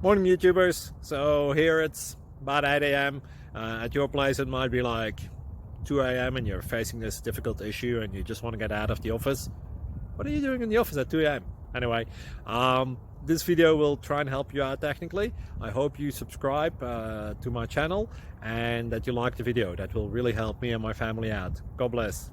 Morning YouTubers. So here it's about 8 a.m. At your place it might be like 2 a.m. and you're facing this difficult issue and you just want to get out of the office. What are you doing in the office at 2 a.m.? Anyway, this video will try and help you out technically. I hope you subscribe to my channel and that you like the video. That will really help me and my family out. God bless.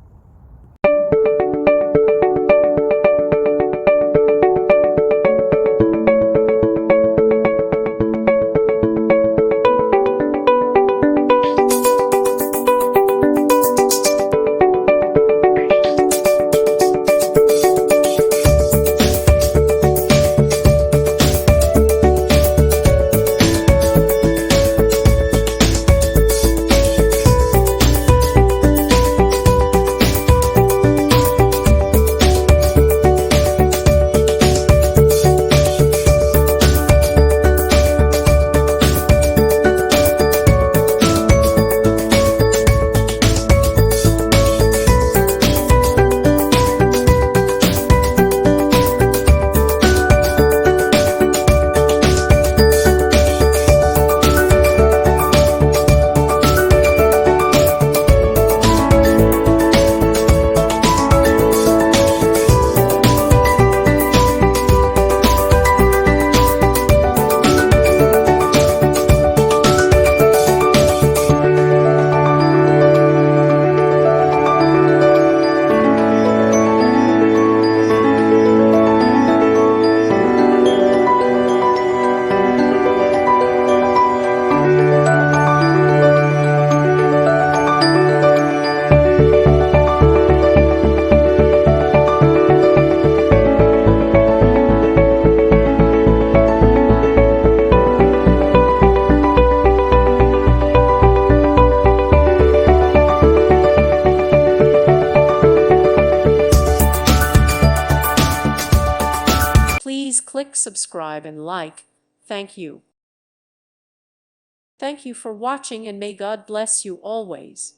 Please click subscribe and like. Thank you. Thank you for watching and may God bless you always.